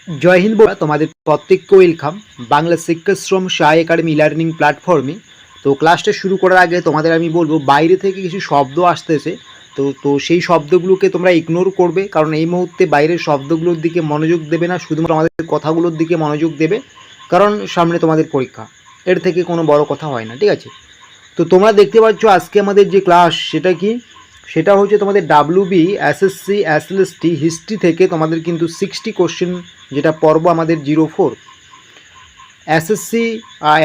জয় হিন্দ বন্ধুরা, তোমাদের প্রত্যেককে ওয়েলকাম বাংলা শিক্ষাশ্রম সাই একাডেমি লার্নিং প্ল্যাটফর্মে। তো ক্লাসটা শুরু করার আগে তোমাদের আমি বলবো, বাইরে থেকে কিছু শব্দ আসতেছে, তো সেই শব্দগুলোকে তোমরা ইগনোর করবে, কারণ এই মুহূর্তে বাইরের শব্দগুলোর দিকে মনোযোগ দেবে না, শুধুমাত্র আমাদের কথাগুলোর দিকে মনোযোগ দেবে, কারণ সামনে তোমাদের পরীক্ষা। এর থেকে কোনো বড় কথা হয় না, ঠিক আছে? তো তোমরা দেখতে পাচ্ছ আজকে আমাদের যে ক্লাস সেটা হচ্ছে তোমাদের ডাব্লিউবি এসএসসি এসএলএসটি হিস্ট্রি থেকে তোমাদের কিন্তু 60 কোশ্চেন, যেটা পর্ব আমাদের 04 SSC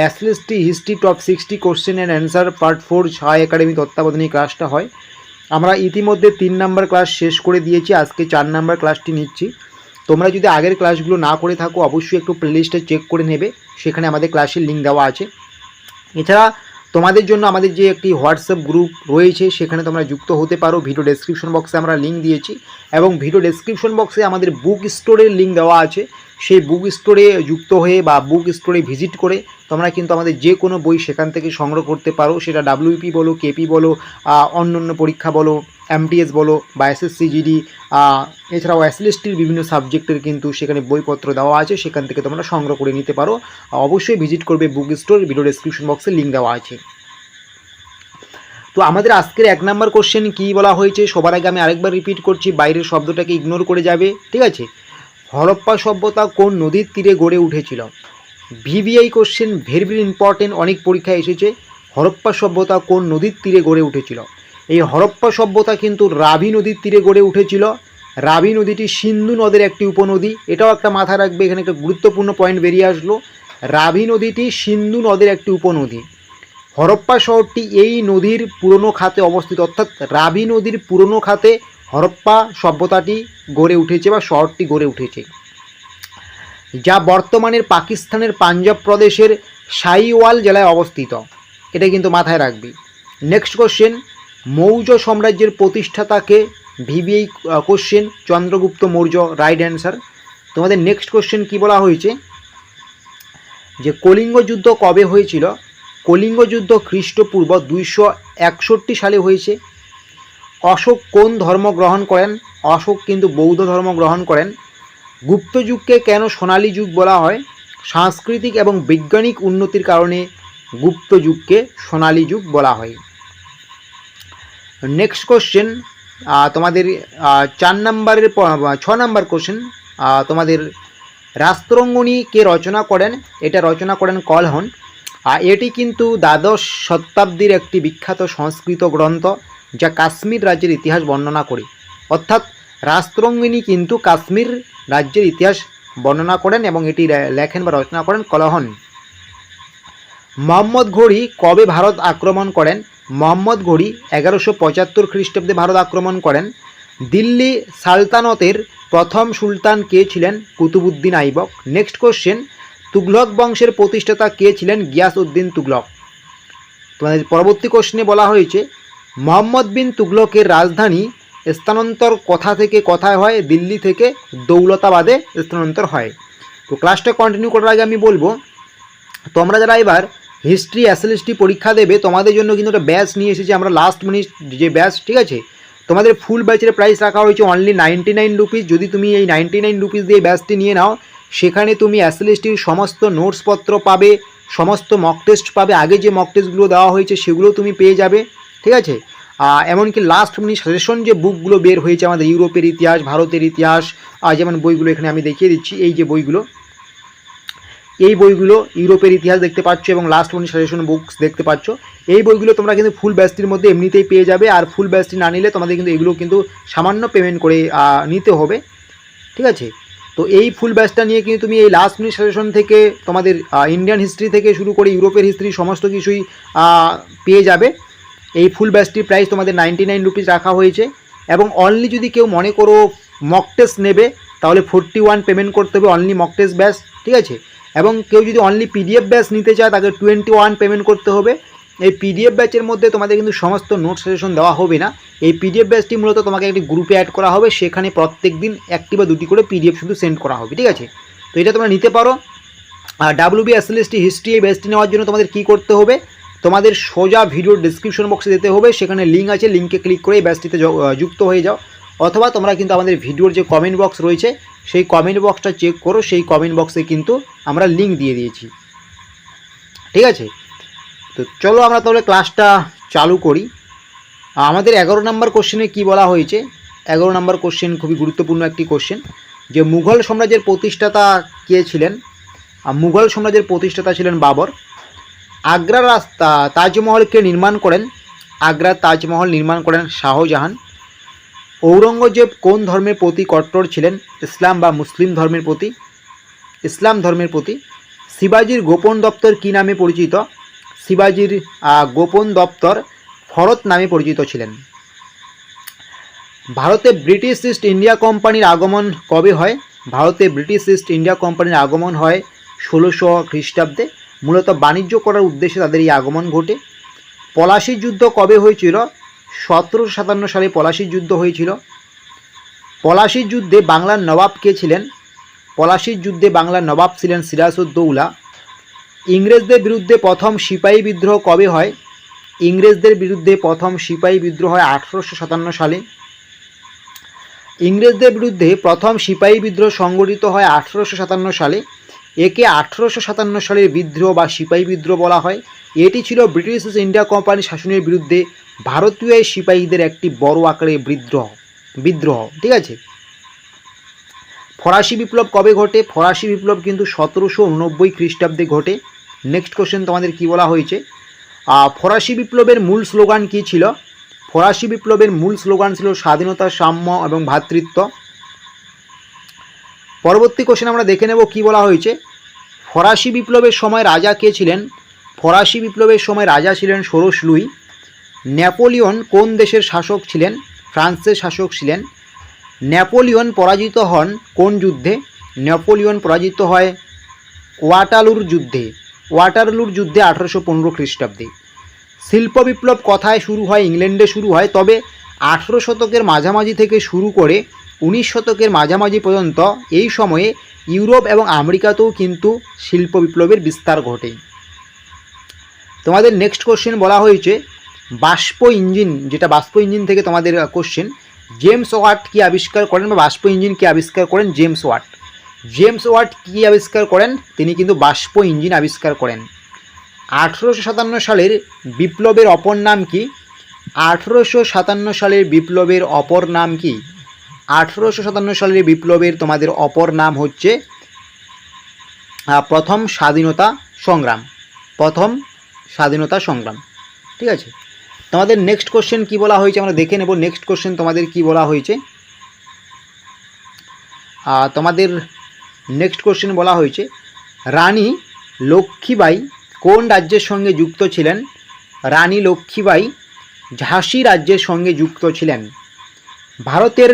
SLST history top 60 question and answer part 4 Sai academy তত্ত্বাবধানে ক্লাসটা হয়। আমরা ইতিমধ্যে 3 নাম্বার ক্লাস শেষ করে দিয়েছি, আজকে 4 নাম্বার ক্লাসটি নিচ্ছি। তোমরা যদি আগের ক্লাসগুলো না করে থাকো অবশ্যই একটু প্লেলিস্টে চেক করে নেবে, সেখানে আমাদের ক্লাসের লিঙ্ক দেওয়া আছে। এছাড়া তোমাদের জন্য আমাদের যে একটি হোয়াটসঅ্যাপ গ্রুপ রয়েছে সেখানে তোমরা যুক্ত হতে পারো, ভিডিও ডেসক্রিপশন বক্সে আমরা লিঙ্ক দিয়েছি, এবং ভিডিও ডেসক্রিপশন বক্সে আমাদের বুক স্টোরের লিঙ্ক দেওয়া আছে। সেই বুক স্টোরে যুক্ত হয়ে বা বুক স্টোরে ভিজিট করে তোমরা কিন্তু আমাদের যে কোনো বই সেখান থেকে সংগ্রহ করতে পারো, সেটা ডাব্লিউপি বলো, কেপি বলো, অন্যান্য পরীক্ষা বলো, এমটিএস বলো বা এসএসসি জিডি, এছাড়াও এসএলএসটির বিভিন্ন সাবজেক্টের কিন্তু সেখানে বইপত্র দেওয়া আছে, সেখান থেকে তোমরা সংগ্রহ করে নিতে পারো। অবশ্যই ভিজিট করবে বুক স্টোর, ভিডিও ডেসক্রিপশন বক্সে লিঙ্ক দেওয়া আছে। তো আমাদের আজকের 1 নাম্বার কোশ্চেন কী বলা হয়েছে, সবার আগে আমি আরেকবার রিপিট করছি, বাইরের শব্দটাকে ইগনোর করে যাবে, ঠিক আছে? হরপ্পা সভ্যতা কোন নদীর তীরে গড়ে উঠেছিল? VVI question, very very important, অনেক পরীক্ষায় এসেছে। হরপ্পা সভ্যতা কোন নদীর তীরে গড়ে উঠেছিল? এই হরপ্পা সভ্যতা কিন্তু রাভি নদীর তীরে গড়ে উঠেছিল। রাভি নদীটি সিন্ধু নদের একটি উপনদী, এটাও একটা মাথায় রাখবে, এখানে একটা গুরুত্বপূর্ণ পয়েন্ট বেরিয়ে আসলো। রাভি নদীটি সিন্ধু নদের একটি উপনদী। হরপ্পা শহরটি এই নদীর পুরনো খাতে অবস্থিত, অর্থাৎ রাভি নদীর পুরনো খাতে হরপ্পা সভ্যতাটি গড়ে উঠেছে বা শহরটি গড়ে উঠেছে, যা বর্তমানের পাকিস্তানের পাঞ্জাব প্রদেশের সাইওয়াল জেলায় অবস্থিত। এটা কিন্তু মাথায় রাখবি। নেক্সট কোশ্চেন, মৌর্য সাম্রাজ্যের প্রতিষ্ঠাতাকে? VVI question, Chandragupta Maurya, right answer. তোমাদের নেক্সট কোশ্চেন কি বলা হয়েছে, যে কলিঙ্গ যুদ্ধ কবে হয়েছিল? কলিঙ্গ যুদ্ধ খ্রিস্টপূর্ব 261 সালে হয়েছে। অশোক কোন ধর্ম গ্রহণ করেন? অশোক কিন্তু বৌদ্ধ ধর্ম গ্রহণ করেন। গুপ্ত যুগকে কেন সোনালী যুগ বলা হয়? সাংস্কৃতিক এবং বৈজ্ঞানিক উন্নতির কারণে গুপ্ত যুগকে সোনালী যুগ বলা হয়। নেক্সট কোশ্চেন তোমাদের 6 নাম্বার কোশ্চেন, তোমাদের রাস্ত্রঙ্গনী কে রচনা করেন? এটা রচনা করেন কলহন। এটি কিন্তু দ্বাদশ শতাব্দীর একটি বিখ্যাত সংস্কৃত গ্রন্থ, যা কাশ্মীর রাজ্যের ইতিহাস বর্ণনা করে। অর্থাৎ রাস্ত্রঙ্গিনী কিন্তু কাশ্মীর রাজ্যের ইতিহাস বর্ণনা করেন এবং এটি লেখেন বা রচনা করেন কলহন। মোহাম্মদ ঘড়ি কবে ভারত আক্রমণ করেন? মোহাম্মদ ঘড়ি 1175 খ্রিস্টাব্দে ভারত আক্রমণ করেন। দিল্লি সালতানতের প্রথম সুলতান কে ছিলেন? কুতুবউদ্দিন আইবক। নেক্সট কোশ্চেন, তুগলক বংশের প্রতিষ্ঠাতা কে ছিলেন? গিয়াসউদ্দিন তুগলক। তোমাদের পরবর্তী কোশ্চেনে বলা হয়েছে, মোহাম্মদ বিন তুগলকের রাজধানী স্থানান্তর কোথা থেকে কোথায় হয়? দিল্লি থেকে দৌলতাবাদে স্থানান্তর হয়। তো ক্লাসটা কন্টিনিউ করার আগে আমি বলবো, তোমরা যারা এবার হিস্ট্রি এসএলএসটি পরীক্ষা দেবে, তোমাদের জন্য কিন্তু একটা ব্যাচ নিয়ে এসেছি আমরা, লাস্ট মিনিট যে ব্যাচ, ঠিক আছে? তোমাদের ফুল ব্যাচের প্রাইস রাখা হয়েছে অনলি 99 রুপিস। যদি তুমি এই 99 রুপিস দিয়ে ব্যাচটি নিয়ে নাও, সেখানে তুমি এসএলএসটির সমস্ত নোটসপত্র পাবে, সমস্ত মক টেস্ট পাবে, আগে যে মক টেস্টগুলো দেওয়া হয়েছে সেগুলো তুমি পেয়ে যাবে, ঠিক আছে? এমনকি লাস্ট মিনিট সাজেশন যে বুকগুলো বের হয়েছে আমাদের ইউরোপের ইতিহাস, ভারতের ইতিহাস, যেমন বইগুলো এখানে আমি দেখিয়ে দিচ্ছি, এই যে বইগুলো, এই বইগুলো ইউরোপের ইতিহাস দেখতে পাচ্ছ এবং লাস্ট মিনিট সাজেশন বুকস দেখতে পাচ্ছ। এই বইগুলো তোমরা কিন্তু ফুল ব্যাচটির মধ্যে এমনিতেই পেয়ে যাবে, আর ফুল ব্যাচটি না নিলে তোমাদের কিন্তু এগুলো কিন্তু সামান্য পেমেন্ট করে নিতে হবে, ঠিক আছে? তো এই ফুল ব্যাচটা নিয়ে কিন্তু তুমি এই লাস্ট মিনিট সাজেশন থেকে তোমাদের ইন্ডিয়ান হিস্ট্রি থেকে শুরু করে ইউরোপের হিস্ট্রি সমস্ত কিছুই পেয়ে যাবে। এই ফুল ব্যাচটির প্রাইস তোমাদের 99 রুপিস রাখা হয়েছে, এবং অনলি যদি কেউ মনে করো মক টেস্ট নেবে তাহলে 41 পেমেন্ট করতে হবে, অনলি মক টেস্ট ব্যাচ, ঠিক আছে? এবং কেউ যদি অনলি পিডিএফ ব্যাচ নিতে চায় তাকে 21 পেমেন্ট করতে হবে। এই পিডিএফ ব্যাচের মধ্যে তোমাদের কিন্তু সমস্ত নোট সাজেশন দেওয়া হবে না। এই পিডিএফ ব্যাচটি মূলত তোমাকে একটি গ্রুপে অ্যাড করা হবে, সেখানে প্রত্যেক দিন 1টি বা 2টি করে পিডিএফ শুধু সেন্ড করা হবে, ঠিক আছে? তো এটা তোমরা নিতে পারো। আর ডাব্লিউবি এসএলএসটি হিস্ট্রি এই ব্যাচটি নেওয়ার জন্য তোমাদের কী করতে হবে, তোমাদের সোজা ভিডিওর ডেসক্রিপশন বক্সে যেতে হবে, সেখানে লিঙ্ক আছে, লিঙ্কে ক্লিক করে এই ব্যাচটিতে যুক্ত হয়ে যাও। অথবা তোমরা কিন্তু আমাদের ভিডিওর যে কমেন্ট বক্স রয়েছে সেই কমেন্ট বক্সটা চেক করো, সেই কমেন্ট বক্সে কিন্তু আমরা লিঙ্ক দিয়ে দিয়েছি। ঠিক আছে, তো চলো আমরা তাহলে ক্লাসটা চালু করি। আমাদের 11 নম্বর কোশ্চেনে কি বলা হয়েছে, 11 নম্বর কোশ্চেন খুবই গুরুত্বপূর্ণ একটি কোশ্চেন, যে মুঘল সাম্রাজ্যের প্রতিষ্ঠাতা কে ছিলেন। মুঘল সাম্রাজ্যের প্রতিষ্ঠাতা ছিলেন বাবর। আগ্রার তাজমহলকে নির্মাণ করেন, আগ্রার তাজমহল নির্মাণ করেন শাহজাহান। ঔরঙ্গজেব কোন ধর্মের প্রতি কট্টর ছিলেন, ইসলাম বা মুসলিম ধর্মের প্রতি, ইসলাম ধর্মের প্রতি। শিবাজির গোপন দপ্তর কী নামে পরিচিত, শিবাজির গোপন দপ্তর ফরত নামে পরিচিত ছিলেন। ভারতে ব্রিটিশ ইস্ট ইন্ডিয়া কোম্পানির আগমন কবে হয়, ভারতে ব্রিটিশ ইস্ট ইন্ডিয়া কোম্পানির আগমন হয় 1600 খ্রিস্টাব্দে। মূলত বাণিজ্য করার উদ্দেশ্যে তাদের এই আগমন ঘটে। পলাশির যুদ্ধ কবে হয়েছিল, 1757 সালে পলাশির যুদ্ধ হয়েছিল। পলাশির যুদ্ধে বাংলার নবাব কে ছিলেন, পলাশির যুদ্ধে বাংলার নবাব ছিলেন সিরাজউদ্দৌলা। ইংরেজদের বিরুদ্ধে প্রথম সিপাহী বিদ্রোহ কবে হয়, ইংরেজদের বিরুদ্ধে প্রথম সিপাহী বিদ্রোহ হয় 1857 সালে। ইংরেজদের বিরুদ্ধে প্রথম সিপাহী বিদ্রোহ সংগঠিত হয় 1857 সালে। একে 1857 সালের বিদ্রোহ বা সিপাহী বিদ্রোহ বলা হয়। এটি ছিল ব্রিটিশ ইন্ডিয়া কোম্পানি শাসনের বিরুদ্ধে ভারতীয় সিপাহীদের একটি বড় আকারের বিদ্রোহ। ঠিক আছে। ফরাসি বিপ্লব কবে ঘটে, ফরাসি বিপ্লব কিন্তু 1789 খ্রিস্টাব্দে ঘটে। নেক্সট কোশ্চেন তোমাদের কি বলা হয়েছে, ফরাসি বিপ্লবের মূল স্লোগান কী ছিল, ফরাসি বিপ্লবের মূল স্লোগান ছিল স্বাধীনতা, সাম্য এবং ভ্রাতৃত্ব। পরবর্তী কোশ্চেন আমরা দেখে নেব কি বলা হয়েছে, ফরাসি বিপ্লবের সময় রাজা কে ছিলেন, ফরাসি বিপ্লবের সময় রাজা ছিলেন ষোড়শ লুই। নেপোলিয়ন কোন দেশের শাসক ছিলেন, ফ্রান্সের শাসক ছিলেন। নেপোলিয়ন পরাজিত হন কোন যুদ্ধে, নেপোলিয়ন পরাজিত হয় ওয়াটারলুর যুদ্ধে, ওয়াটারলুর যুদ্ধে 1815 খ্রিস্টাব্দে। শিল্প বিপ্লব কোথায় শুরু হয়, ইংল্যান্ডে শুরু হয়, তবে 18 শতকের মাঝামাঝি থেকে শুরু করে 19 শতকের মাঝামাঝি পর্যন্ত এই সময়ে ইউরোপ এবং আমেরিকাতেও কিন্তু শিল্প বিপ্লবের বিস্তার ঘটে। তোমাদের নেক্সট কোশ্চেন বলা হয়েছে বাষ্প ইঞ্জিন, যেটা বাষ্প ইঞ্জিন থেকে তোমাদের কোশ্চেন, জেমস ওয়াট কি আবিষ্কার করেন বা বাষ্প ইঞ্জিন কি আবিষ্কার করেন, জেমস ওয়াট। জেমস ওয়াট কি আবিষ্কার করেন, তিনি কিন্তু বাষ্প ইঞ্জিন আবিষ্কার করেন। 1857 সালের বিপ্লবের অপর নাম কি, 1857 সালের বিপ্লবের অপর নাম কি, 1857 সালের বিপ্লবের তোমাদের অপর নাম হচ্ছে প্রথম স্বাধীনতা সংগ্রাম, প্রথম স্বাধীনতা সংগ্রাম। ঠিক আছে। তোমাদের নেক্সট কোশ্চেন কি বলা হয়েছে আমরা দেখে নেব। নেক্সট কোশ্চেন তোমাদের কি বলা হয়েছে, তোমাদের নেক্সট কোশ্চেন বলা হয়েছে রানী লক্ষ্মীবাঈ কোন রাজ্যের সঙ্গে যুক্ত ছিলেন, রানী লক্ষ্মীবাঈ ঝাঁসি রাজ্যের সঙ্গে যুক্ত ছিলেন। ভারতের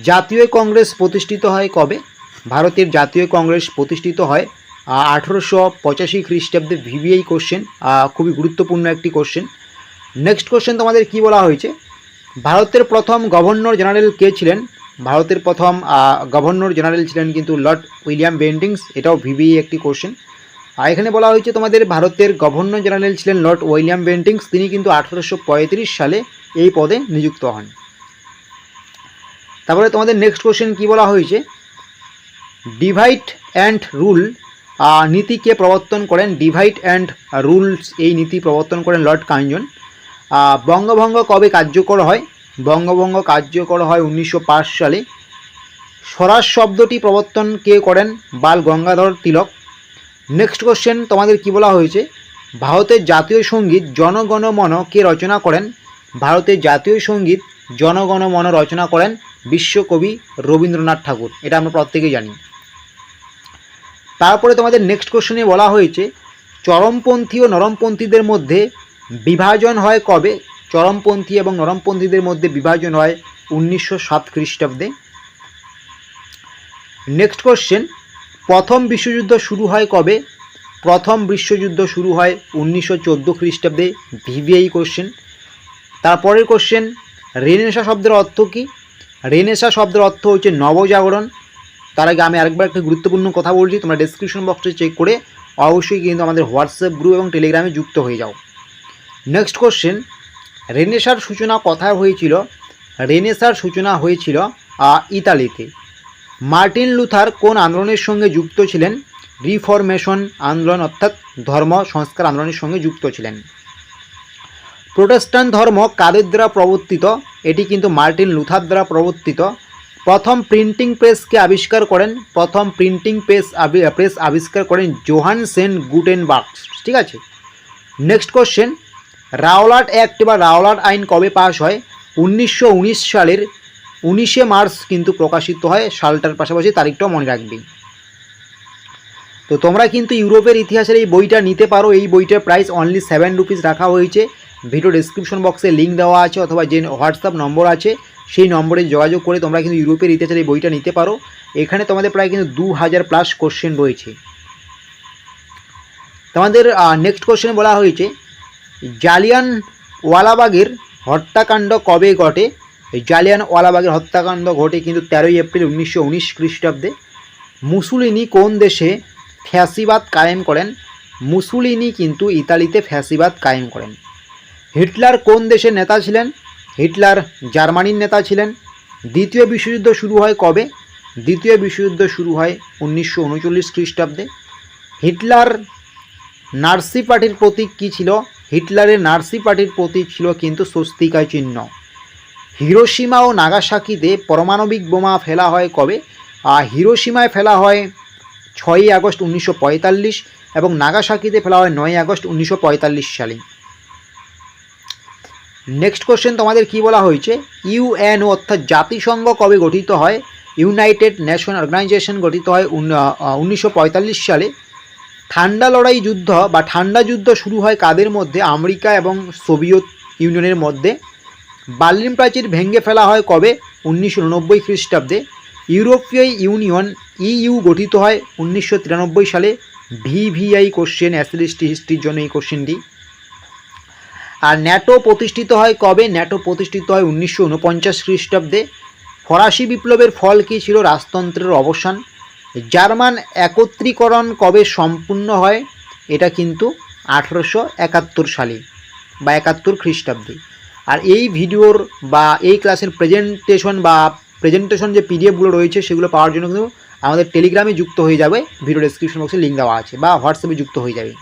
জাতীয় কংগ্রেস প্রতিষ্ঠিত হয় কবে, ভারতের জাতীয় কংগ্রেস প্রতিষ্ঠিত হয় 1885 খ্রিস্টাব্দে। ভিভিআই কোশ্চেন, খুবই গুরুত্বপূর্ণ একটি কোশ্চেন। নেক্সট কোশ্চেন তোমাদের কি বলা হয়েছে, ভারতের প্রথম গভর্নর জেনারেল কে ছিলেন, ভারতের প্রথম গভর্নর জেনারেল ছিলেন কিন্তু লর্ড উইলিয়াম বেন্টিংস, এটাও ভিভিআই একটি কোশ্চেন। আর এখানে বলা হয়েছে তোমাদের ভারতের গভর্নর জেনারেল ছিলেন লর্ড উইলিয়াম বেন্টিংস, তিনি কিন্তু 1835 সালে এই পদে নিযুক্ত হন। তারপরে তোমাদের নেক্সট কোশ্চেন কি বলা হয়েছে, ডিভাইড অ্যান্ড রুল নীতিকে প্রবর্তন করেন, ডিভাইড অ্যান্ড রুলস এই নীতি প্রবর্তন করেন লর্ড কার্জন। বঙ্গভঙ্গ কবে কার্যকর হয়, বঙ্গভঙ্গ কার্যকর হয় 1905 সালে। স্বরাজ শব্দটি প্রবর্তন কে করেন, বাল গঙ্গাধর তিলক। নেক্সট কোশ্চেন তোমাদের কি বলা হয়েছে, ভারতের জাতীয় সঙ্গীত জনগণ মন কে রচনা করেন, ভারতের জাতীয় সঙ্গীত জনগণ মন রচনা করেন বিশ্বকবি রবীন্দ্রনাথ ঠাকুর, এটা আমরা প্রত্যেকেই জানি। তারপরে তোমাদের নেক্সট কোশ্চেনে বলা হয়েছে চরমপন্থী ও নরমপন্থীদের মধ্যে বিভাজন হয় কবে, চরমপন্থী এবং নরমপন্থীদের মধ্যে বিভাজন হয় 1907 খ্রিস্টাব্দে। নেক্সট কোশ্চেন প্রথম বিশ্বযুদ্ধ শুরু হয় কবে, প্রথম বিশ্বযুদ্ধ শুরু হয় 1914 খ্রিস্টাব্দে। VVI question. তারপরের কোশ্চেন রেনেসাঁ শব্দের অর্থ কী, রেনেসাঁ শব্দের অর্থ হচ্ছে নবজাগরণ। তার আগে আমি আরেকবার একটা গুরুত্বপূর্ণ কথা বলছি, তোমরা ডেসক্রিপশন বক্সে চেক করে অবশ্যই কিন্তু আমাদের হোয়াটসঅ্যাপ গ্রুপ এবং টেলিগ্রামে যুক্ত হয়ে যাও। নেক্সট কোশ্চেন রেনেসাঁর সূচনা কোথায় হয়েছিল, রেনেসার সূচনা হয়েছিল ইতালিতে। মার্টিন লুথার কোন আন্দোলনের সঙ্গে যুক্ত ছিলেন? রিফরমেশন আন্দোলন অর্থাৎ ধর্ম সংস্কার আন্দোলনের সঙ্গে যুক্ত ছিলেন। প্রোটেস্ট্যান্ট ধর্ম কাদের দ্বারা প্রবর্তিত? এটি কিন্তু মার্টিন লুথার দ্বারা প্রবর্তিত। প্রথম প্রিন্টিং প্রেসকে আবিষ্কার করেন? প্রথম প্রিন্টিং প্রেস আবিষ্কার করেন জোহান সেন গুটেনবার্গ। ঠিক আছে, নেক্সট কোশ্চেন, রাওলাট অ্যাক্ট বা রাওলাট আইন কবে পাস হয়? 1919 সালের 19শে মার্চ কিন্তু প্রকাশিত হয়। সালটার পাশাপাশি তারিখটাও মনে রাখবে। তো তোমরা কিন্তু ইউরোপের ইতিহাসের এই বইটা নিতে পারো। এই বইটার প্রাইস অনলি 7 রুপিস রাখা হয়েছে। ভিডিও ডিসক্রিপশন বক্সে লিঙ্ক দেওয়া আছে, অথবা যে হোয়াটসঅ্যাপ নম্বর আছে সেই নম্বরে যোগাযোগ করে তোমরা কিন্তু ইউরোপের ইতিহাসের এই বইটা নিতে পারো। এখানে তোমাদের প্রায় কিন্তু 2000+ কোশ্চেন রয়েছে। তোমাদের নেক্সট কোশ্চেন বলা হয়েছে জালিয়ানওয়ালাবাগের হত্যাকাণ্ড কবে ঘটে? জালিয়ানওয়ালাবাগের হত্যাকাণ্ড ঘটে কিন্তু 13ই এপ্রিল 1919 খ্রিস্টাব্দে। মুসুলিনি কোন দেশে ফ্যাসিবাদ কায়েম করেন? মুসুলিনি কিন্তু ইতালিতে ফ্যাসিবাদ কায়েম করেন। হিটলার কোন দেশের নেতা ছিলেন? হিটলার জার্মানির নেতা ছিলেন। দ্বিতীয় বিশ্বযুদ্ধ শুরু হয় কবে? দ্বিতীয় বিশ্বযুদ্ধ শুরু হয় 1939 খ্রিস্টাব্দে। হিটলার নাৎসি পার্টির প্রতীক কী ছিল? হিটলারের নাৎসি পার্টির প্রতীক ছিল কিন্তু স্বস্তিকা চিহ্ন। হিরোশিমা ও নাগাসাকিতে পারমাণবিক বোমা ফেলা হয় কবে? হিরোশিমায় ফেলা হয় 6ই আগস্ট 1945 এবং নাগাসাকিতে ফেলা হয় 9ই আগস্ট 1945 সালে। নেক্সট কোশ্চেন তোমাদের কি বলা হয়েছে? ইউএনও অর্থাৎ জাতিসংঘ কবে গঠিত হয়? ইউনাইটেড নেশন অর্গানাইজেশন গঠিত হয় 1945 সালে। ঠান্ডা লড়াই যুদ্ধ বা ঠান্ডা যুদ্ধ শুরু হয় কাদের মধ্যে? আমেরিকা এবং সোভিয়েত ইউনিয়নের মধ্যে। বার্লিন প্রাচীর ভেঙে ফেলা হয় কবে? 1989 খ্রিস্টাব্দে। ইউরোপীয় ইউনিয়ন ইইউ গঠিত হয় 1993 সালে। ভিভিআই কোশ্চেন, এসএলএসটি হিস্ট্রির জন্য এই কোশ্চেনটি। আর ন্যাটো প্রতিষ্ঠিত হয় কবে? ন্যাটো প্রতিষ্ঠিত হয় 1949 খ্রিস্টাব্দে। ফরাসি বিপ্লবের ফল কী ছিল? রাজতন্ত্রের অবসান। জার্মান একত্রীকরণ কবে সম্পূর্ণ হয়? এটা কিন্তু 1871 সালে বা 71 খ্রিস্টাব্দে। আর এই ভিডিওর বা এই ক্লাসের প্রেজেন্টেশন যে পিডিএফগুলো রয়েছে সেগুলো পাওয়ার জন্য কিন্তু আমাদের টেলিগ্রামে যুক্ত হয়ে যাবে। ভিডিও ডেসক্রিপশন বক্সে লিঙ্ক দেওয়া আছে, বা হোয়াটসঅ্যাপে যুক্ত হয়ে যাবে।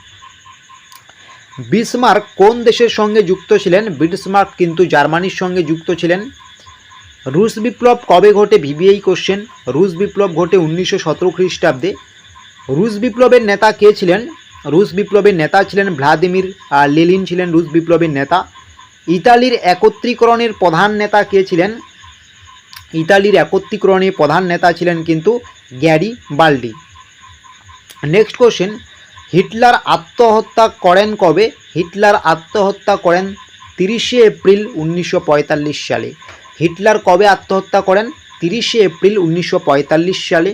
বিসমার্ক কোন দেশের সঙ্গে যুক্ত ছিলেন? বিসমার্ক কিন্তু জার্মানির সঙ্গে যুক্ত ছিলেন। রুশ বিপ্লব কবে ঘটে? VVI question. রুশ বিপ্লব ঘটে 1917 খ্রিস্টাব্দে। রুশ বিপ্লবের নেতা কে ছিলেন? রুশ বিপ্লবের নেতা ছিলেন ভ্লাদিমির লেনিন ছিলেন রুশ বিপ্লবের নেতা। ইতালির একত্রীকরণের প্রধান নেতা কে ছিলেন? ইতালির একত্রীকরণের প্রধান নেতা ছিলেন কিন্তু গ্যারি বাল্ডি। নেক্সট কোশ্চেন, হিটলার আত্মহত্যা করেন কবে? হিটলার আত্মহত্যা করেন 30শে এপ্রিল 1945 সালে। হিটলার কবে আত্মহত্যা করেন? 30শে এপ্রিল 1945 সালে।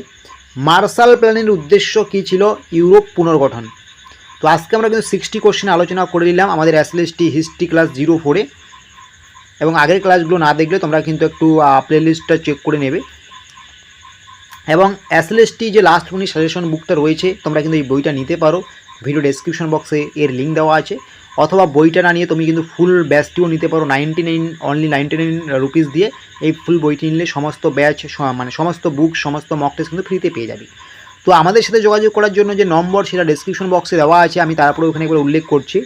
মার্শাল প্ল্যানের উদ্দেশ্য কী ছিল? ইউরোপ পুনর্গঠন। তো আজকে আমরা কিন্তু 60 কোশ্চেন আলোচনা করে দিলাম আমাদের এসএলএসটি হিস্ট্রি ক্লাস 04-এ, এবং আগের ক্লাসগুলো না দেখলে তোমরা কিন্তু একটু প্লেলিস্টটা চেক করে নেবে। এবং এসএলএসটি যে লাস্ট মিনিট সাজেশন বুকটা রয়েছে তোমরা কিন্তু এই বইটা নিতে পারো। ভিডিও ডেসক্রিপশন বক্সে এর লিঙ্ক দেওয়া আছে। অথবা বইটা না নিয়ে তুমি কিন্তু ফুল ব্যাচটিও নিতে পারো। অনলি 99 রুপিস দিয়ে এই ফুল বইটি নিলে সমস্ত ব্যাচ মানে সমস্ত বুক সমস্ত মক টেস্ট কিন্তু ফ্রিতে পেয়ে যাবে। তো আমাদের সাথে যোগাযোগ করার জন্য যে নম্বর সেটা ডেসক্রিপশন বক্সে দেওয়া আছে, আমি তারপরে ওখানে একবার উল্লেখ করছি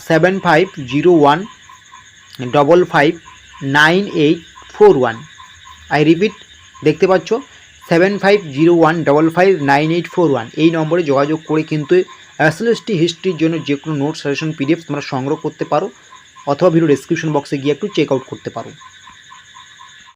7501559841। আই রিপিট, দেখতে পাচ্ছ 7501559841। এই নম্বরে যোগাযোগ করে কিন্তু এসএলএসটি হিস্ট্রির জন্য যে কোনো নোট সাজেশন পিডিএফ তোমরা সংগ্রহ করতে পারো, অথবা ভিডিও ডেসক্রিপশন বক্সে গিয়ে একটু চেক আউট করতে পারো।